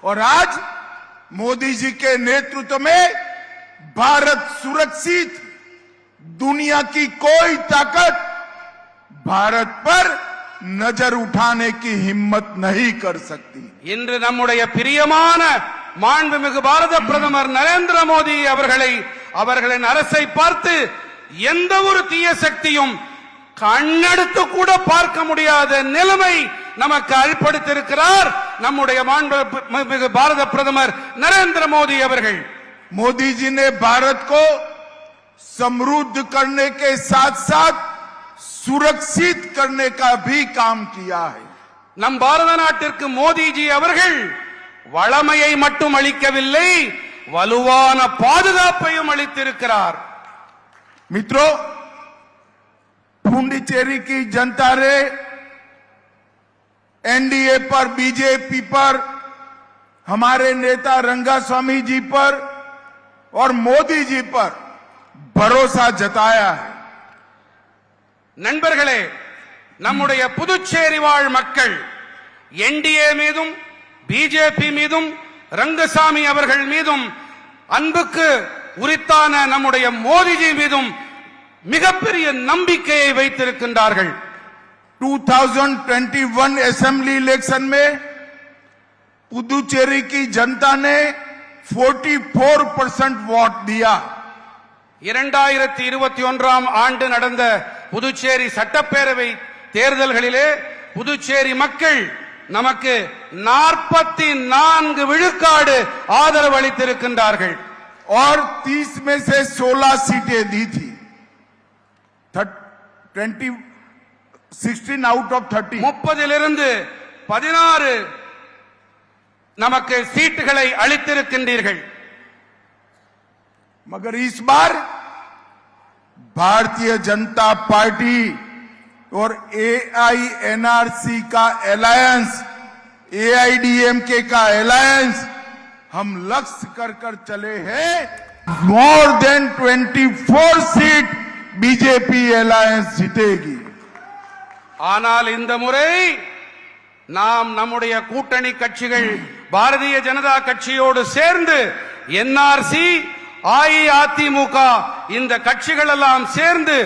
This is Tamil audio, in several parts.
और आज मोदी जी के नेतृत्व में भारत सुरक्षित, दुनिया की कोई ताकत भारत पर नजर उठाने की हिम्मत नहीं कर सकती। இன்று நம்முடைய பிரியமான மாண்புமிகு பாரத பிரதமர் நரேந்திர மோடி அவர்களின் அரசை பார்த்து எந்த ஒரு தீய சக்தியும் கண்ணெடுத்து கூட பார்க்க முடியாத நிலைமை நமக்கு அளிப்படுத்தியிருக்கிறார் நம்முடைய மாண்புமிகு பாரத பிரதமர் நரேந்திர மோடி அவர்கள்। मोदी जी ने भारत को समृद्ध करने के साथ साथ सुरक्षित करने का भी काम किया है। நம் பாரத நாட்டிற்கு மோடிஜி அவர்கள் வளமையை மட்டும் அளிக்கவில்லை, வலுவான பாதுகாப்பையும் அளித்திருக்கிறார்। मित्रों, पुडुचेरी की जनता ने एनडीए पर, बीजेपी पर, हमारे नेता रंगास्वामी जी पर और मोदी जी पर भरोसा जताया है। நண்பர்களே, நம்முடைய புதுச்சேரி வாழ் மக்கள் என்டிஏ மீதும் பிஜேபி மீதும் ரங்கசாமி அவர்கள் மீதும் அன்புக்கு உரித்தான நம்முடைய மோடிஜி மீதும் மிகப்பெரிய நம்பிக்கையை வைத்திருக்கின்றார்கள்। 2021 असेंबली इलेक्शन में पुदुचेरी की जनता ने 44% वोट दिया। 2021 ஆண்டு நடந்த புதுச்சேரி சட்டப்பேரவை தேர்தல்களிலே புதுச்சேரி மக்கள் நமக்கு 44 விழுக்காடு ஆதரவு அளித்திருக்கின்றார்கள்। और 30 में से 16 सीटें दी थी। 16 आउट ऑफ 30। 30 16 நமக்கு சீட்டுகளை அளித்திருக்கின்றீர்கள்। मगर इस बार भारतीय जनता पार्टी और एआईएनआरसी का अलायंस, एआईडीएमके का अलायंस हम लक्ष्य कर चले हैं। More than 24 seat BJP alliance जीतेगी। ஆனால் இந்த முறை நாம் நம்முடைய கூட்டணி கட்சிகள் பாரதிய ஜனதா கட்சியோடு சேர்ந்து என்ஆர்சி, அஇஅதிமுக இந்த கட்சிகள் எல்லாம் சேர்ந்து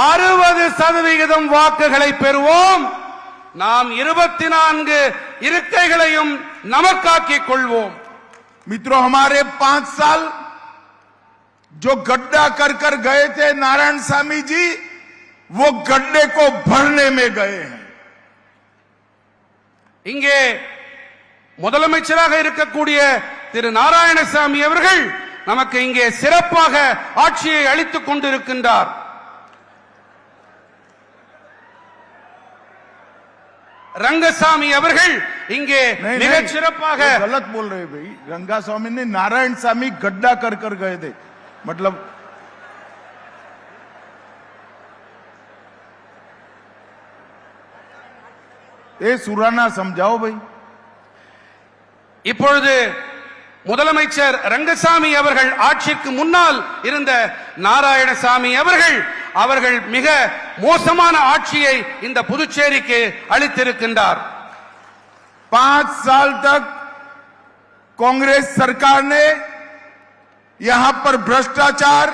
60% வாக்குகளை பெறுவோம்। நாம் 24 இருக்கைகளையும் நமக்காக்கிக் கொள்வோம்। मित्रों, हमारे 5 साल जो गड्ढा कर गए थे नारायण स्वामी जी, वो गड्ढे को भरने में गए हैं। இங்கே முதலமைச்சராக இருக்கக்கூடிய திரு நாராயணசாமி அவர்கள் நமக்கு இங்கே சிறப்பாக ஆட்சியை அளித்துக் கொண்டிருக்கின்றார்। रंगसामी அவர்கள் இங்கே மிகச் சிறப்பாக गलत बोल रहे भाई। रंगास्वामी ने नारायण स्वामी गड्ढा कर गए थे, मतलब ये सुराना समझाओ भाई। இப்பொழுது முதலமைச்சர் ரங்கசாமி அவர்கள் ஆட்சிக்கு முன்னால் இருந்த நாராயணசாமி அவர்கள் மிக மோசமான ஆட்சியை இந்த புதுச்சேரிக்கு அளித்திருக்கின்றார்। 5 साल तक कांग्रेस सरकार ने यहां पर भ्रष्टाचार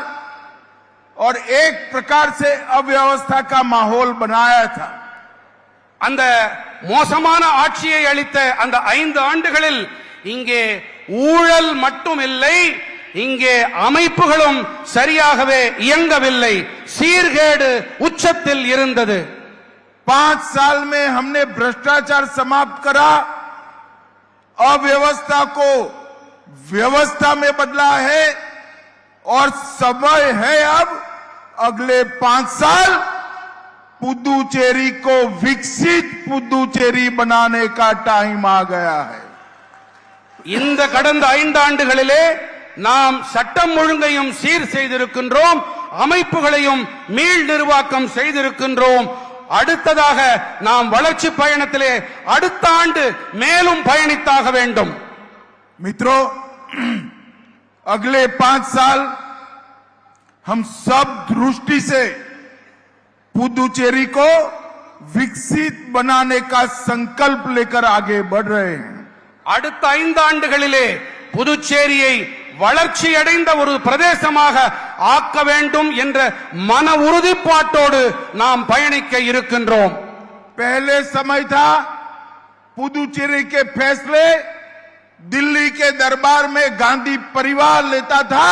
और एक प्रकार से अव्यवस्था का माहौल बनाया था। அந்த மோசமான ஆட்சியை அளித்த அந்த 5 ஆண்டுகளில் இங்கே ஊழல் மட்டும் இல்லை, இங்கே அமைப்புகளும் சரியாகவே இயங்கவில்லை, சீர்கேடு உச்சத்தில் இருந்தது। 5 साल में हमने भ्रष्टाचार समाप्त करा, अव्यवस्था को व्यवस्था में बदला है और समय है अब अगले 5 साल पुदुचेरी को विकसित पुदुचेरी बनाने का टाइम आ गया है। இந்த கடந்த 5 ஆண்டுகளிலே நாம் சட்டம் ஒழுங்கையும் சீர் செய்திருக்கின்றோம், அமைப்புகளையும் மீள் நிர்வாகம் செய்திருக்கின்றோம்। அடுத்ததாக நாம் வளர்ச்சி பயணத்திலே அடுத்த ஆண்டு மேலும் பயணித்தாக வேண்டும்। मित्रों, अगले 5 साल हम सब दृष्टि से पुदुचेरी को विकसित बनाने का संकल्प लेकर आगे बढ़ रहे हैं। அடுத்த 5 ஆண்டுகளிலே புதுச்சேரியை வளர்ச்சி அடைந்த ஒரு பிரதேசமாக ஆக்க வேண்டும் என்ற மன உறுதிப்பாட்டோடு நாம் பயணிக்க இருக்கின்றோம். पहले समय था पुदुचेरी के फैसले दिल्ली के दरबार में गांधी परिवार लेता था.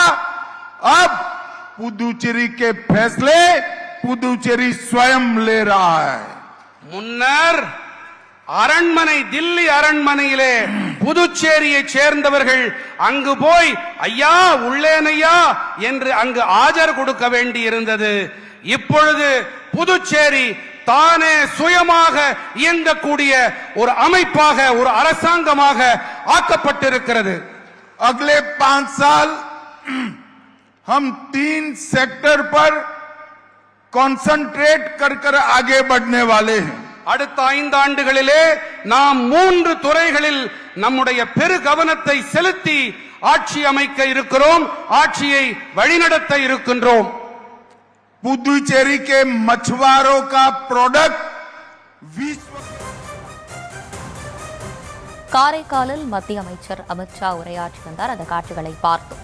अब पुदुचेरी के फैसले पुदुचेरी स्वयं ले रहा है. முன்னர் அரண்மனை தில்லி அரண்மனையிலே புதுச்சேரியை சேர்ந்தவர்கள் அங்கு போய் ஐயா உள்ளேனையா என்று அங்கு ஆஜர் கொடுக்க வேண்டி இருந்தது. இப்பொழுது புதுச்சேரி தானே சுயமாக இயங்கக்கூடிய ஒரு அமைப்பாக ஒரு அரசாங்கமாக ஆக்கப்பட்டிருக்கிறது. अगले 5 साल हम 3 सेक्टर पर कंसंट्रेट कर आगे बढ़ने वाले हैं. அடுத்த 5 ஆண்டுகளிலே நாம் 3 துறைகளில் நம்முடைய பெரு கவனத்தை செலுத்தி ஆட்சி அமைக்க இருக்கிறோம், ஆட்சியை வழிநடத்த இருக்கின்றோம். पुदुचेरी के मछुआरों का प्रोडक्ट विश्व காரைக்காலில் மத்திய அமைச்சர் அமித்ஷா உரையாற்றி வந்தார். அந்த காட்சிகளை பார்த்தோம்.